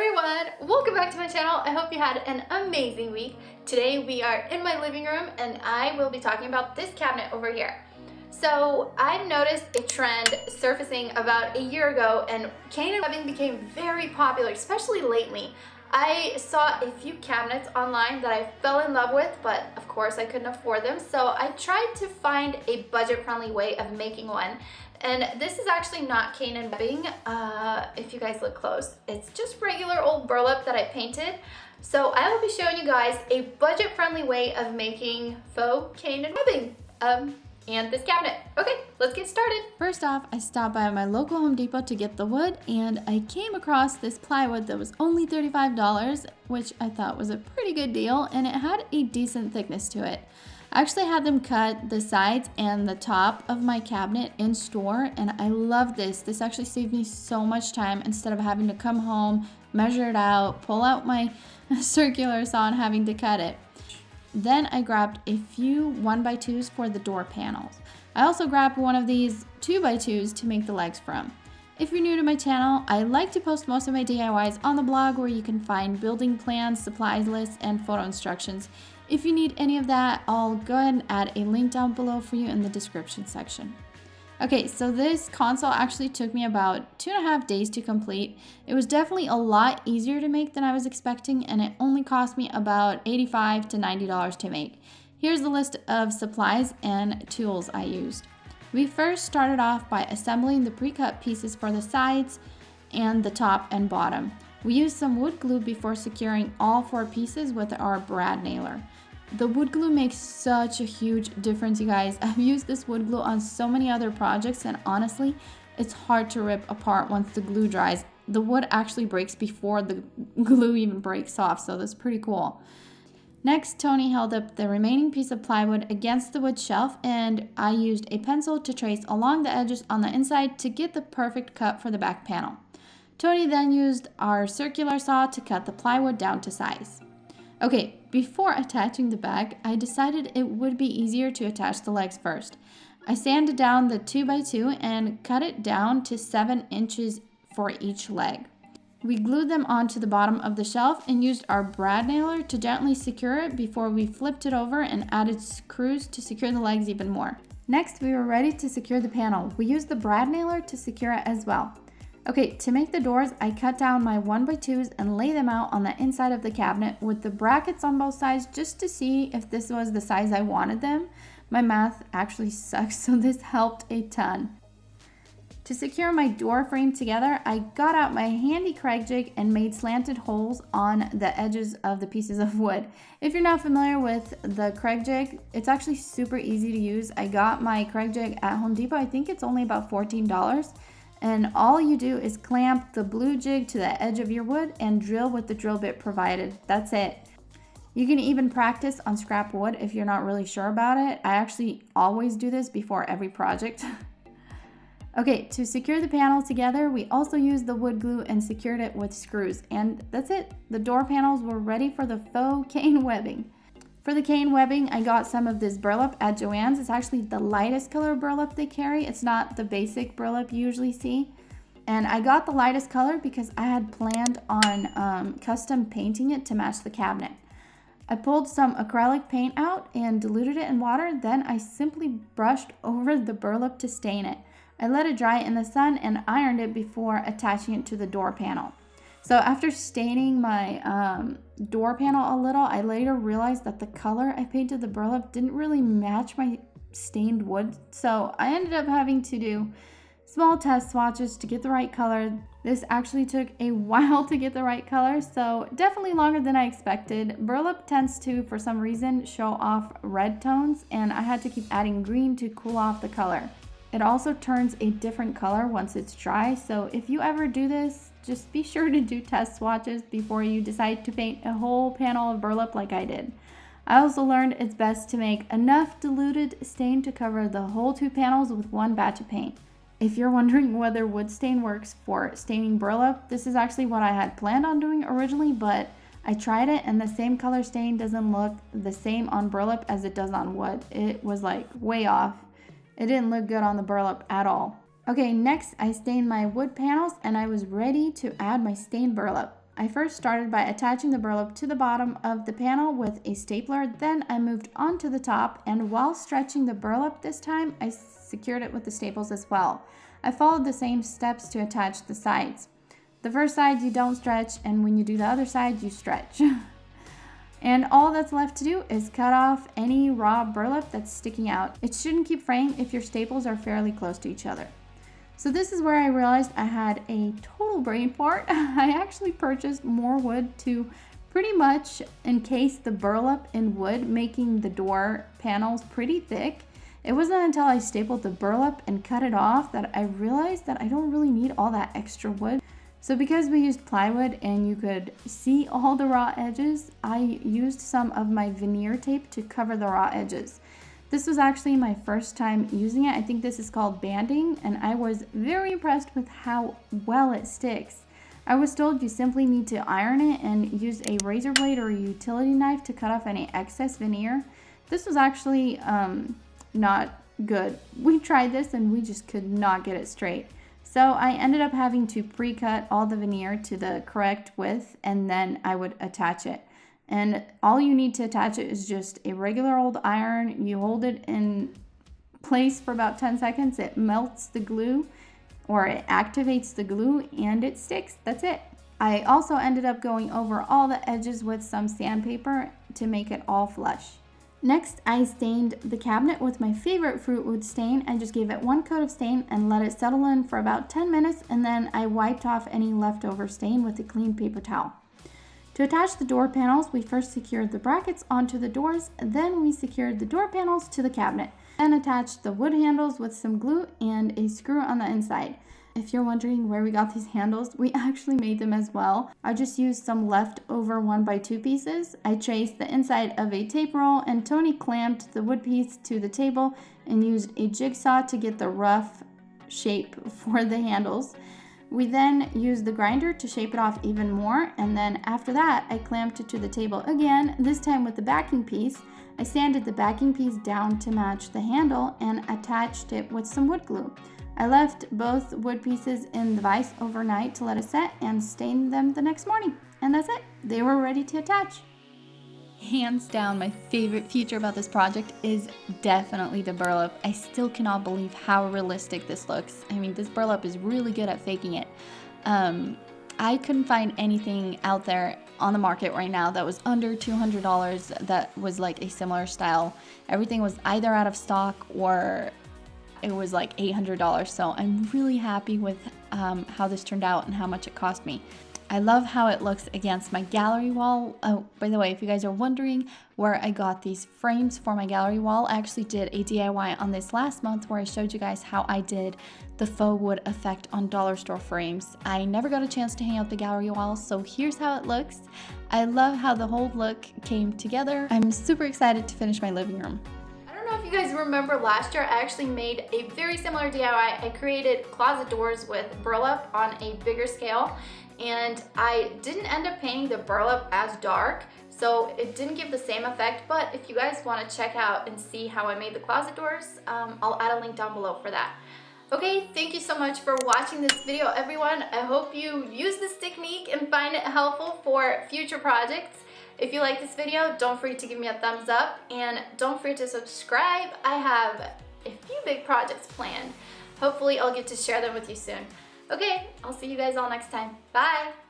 everyone, welcome back to my channel. I hope you had an amazing week. Today we are in my living room and I will be talking about this cabinet over here. So I've noticed a trend surfacing about a year ago, and cane webbing became very popular, especially lately. I saw a few cabinets online that I fell in love with, but of course I couldn't afford them, so I tried to find a budget-friendly way of making one. And this is actually not cane and webbing, if you guys look close. It's just regular old burlap that I painted. So I will be showing you guys a budget-friendly way of making faux cane and webbing and this cabinet. Okay, let's get started. First off, I stopped by my local Home Depot to get the wood, and I came across this plywood that was only $35, which I thought was a pretty good deal, and it had a decent thickness to it. I actually had them cut the sides and the top of my cabinet in store, and I love this. This actually saved me so much time instead of having to come home, measure it out, pull out my circular saw and having to cut it. Then I grabbed a few 1x2s for the door panels. I also grabbed one of these 2x2s to make the legs from. If you're new to my channel, I like to post most of my DIYs on the blog, where you can find building plans, supplies lists, and photo instructions. If you need any of that, I'll go ahead and add a link down below for you in the description section. Okay, so this console actually took me about 2.5 days to complete. It was definitely a lot easier to make than I was expecting, and it only cost me about $85 to $90 to make. Here's the list of supplies and tools I used. We first started off by assembling the pre-cut pieces for the sides and the top and bottom. We used some wood glue before securing all 4 pieces with our brad nailer. The wood glue makes such a huge difference, you guys. I've used this wood glue on so many other projects, and honestly, it's hard to rip apart once the glue dries. The wood actually breaks before the glue even breaks off, so that's pretty cool. Next, Tony held up the remaining piece of plywood against the wood shelf, and I used a pencil to trace along the edges on the inside to get the perfect cut for the back panel. Tony then used our circular saw to cut the plywood down to size. Okay, before attaching the back, I decided it would be easier to attach the legs first. I sanded down the 2x2 and cut it down to 7 inches for each leg. We glued them onto the bottom of the shelf and used our brad nailer to gently secure it before we flipped it over and added screws to secure the legs even more. Next, we were ready to secure the panel. We used the brad nailer to secure it as well. Okay, to make the doors, I cut down my 1x2s and lay them out on the inside of the cabinet with the brackets on both sides just to see if this was the size I wanted them. My math actually sucks, so this helped a ton. To secure my door frame together, I got out my handy Kreg jig and made slanted holes on the edges of the pieces of wood. If you're not familiar with the Kreg jig, it's actually super easy to use. I got my Kreg jig at Home Depot. I think it's only about $14. And all you do is clamp the blue jig to the edge of your wood and drill with the drill bit provided. That's it. You can even practice on scrap wood if you're not really sure about it. I actually always do this before every project. Okay, to secure the panel together, we also used the wood glue and secured it with screws. And that's it. The door panels were ready for the faux cane webbing. For the cane webbing, I got some of this burlap at Joann's. It's actually the lightest color burlap they carry. It's not the basic burlap you usually see. And I got the lightest color because I had planned on custom painting it to match the cabinet. I pulled some acrylic paint out and diluted it in water. Then I simply brushed over the burlap to stain it. I let it dry in the sun and ironed it before attaching it to the door panel. So after staining my door panel a little, I later realized that the color I painted the burlap didn't really match my stained wood. So I ended up having to do small test swatches to get the right color. This actually took a while to get the right color, so definitely longer than I expected. Burlap tends to, for some reason, show off red tones, and I had to keep adding green to cool off the color. It also turns a different color once it's dry, so if you ever do this, just be sure to do test swatches before you decide to paint a whole panel of burlap like I did. I also learned it's best to make enough diluted stain to cover the whole 2 panels with one batch of paint. If you're wondering whether wood stain works for staining burlap, this is actually what I had planned on doing originally, but I tried it and the same color stain doesn't look the same on burlap as it does on wood. It was like way off. It didn't look good on the burlap at all. Okay, next I stained my wood panels and I was ready to add my stained burlap. I first started by attaching the burlap to the bottom of the panel with a stapler. Then I moved on to the top, and while stretching the burlap this time, I secured it with the staples as well. I followed the same steps to attach the sides. The first side you don't stretch, and when you do the other side, you stretch. And all that's left to do is cut off any raw burlap that's sticking out. It shouldn't keep fraying if your staples are fairly close to each other. So this is where I realized I had a total brain fart. I actually purchased more wood to pretty much encase the burlap in wood, making the door panels pretty thick. It wasn't until I stapled the burlap and cut it off that I realized that I don't really need all that extra wood. So because we used plywood and you could see all the raw edges, I used some of my veneer tape to cover the raw edges. This was actually my first time using it. I think this is called banding, and I was very impressed with how well it sticks. I was told you simply need to iron it and use a razor blade or a utility knife to cut off any excess veneer. This was actually not good. We tried this and we just could not get it straight. So I ended up having to pre-cut all the veneer to the correct width, and then I would attach it. And all you need to attach it is just a regular old iron. You hold it in place for about 10 seconds. It melts the glue, or it activates the glue, and it sticks. That's it. I also ended up going over all the edges with some sandpaper to make it all flush. Next, I stained the cabinet with my favorite fruit wood stain. I just gave it one coat of stain and let it settle in for about 10 minutes, and then I wiped off any leftover stain with a clean paper towel. To attach the door panels, we first secured the brackets onto the doors, then we secured the door panels to the cabinet, and attached the wood handles with some glue and a screw on the inside. If you're wondering where we got these handles, we actually made them as well. I just used some leftover 1x2 pieces. I traced the inside of a tape roll, and Tony clamped the wood piece to the table and used a jigsaw to get the rough shape for the handles. We then used the grinder to shape it off even more, and then after that I clamped it to the table again, this time with the backing piece. I sanded the backing piece down to match the handle and attached it with some wood glue. I left both wood pieces in the vise overnight to let it set and stained them the next morning. And that's it. They were ready to attach. Hands down, my favorite feature about this project is definitely the burlap. I still cannot believe how realistic this looks. I mean, this burlap is really good at faking it. I couldn't find anything out there on the market right now that was under $200 that was like a similar style. Everything was either out of stock or it was like $800. So I'm really happy with how this turned out and how much it cost me. I love how it looks against my gallery wall. Oh, by the way, if you guys are wondering where I got these frames for my gallery wall, I actually did a DIY on this last month where I showed you guys how I did the faux wood effect on dollar store frames. I never got a chance to hang out the gallery wall, so here's how it looks. I love how the whole look came together. I'm super excited to finish my living room. I don't know if you guys remember last year, I actually made a very similar DIY. I created closet doors with burlap on a bigger scale. And I didn't end up painting the burlap as dark, so it didn't give the same effect. But if you guys want to check out and see how I made the closet doors, I'll add a link down below for that. Okay, thank you so much for watching this video, everyone. I hope you use this technique and find it helpful for future projects. If you like this video, don't forget to give me a thumbs up, and don't forget to subscribe. I have a few big projects planned. Hopefully I'll get to share them with you soon. Okay, I'll see you guys all next time. Bye!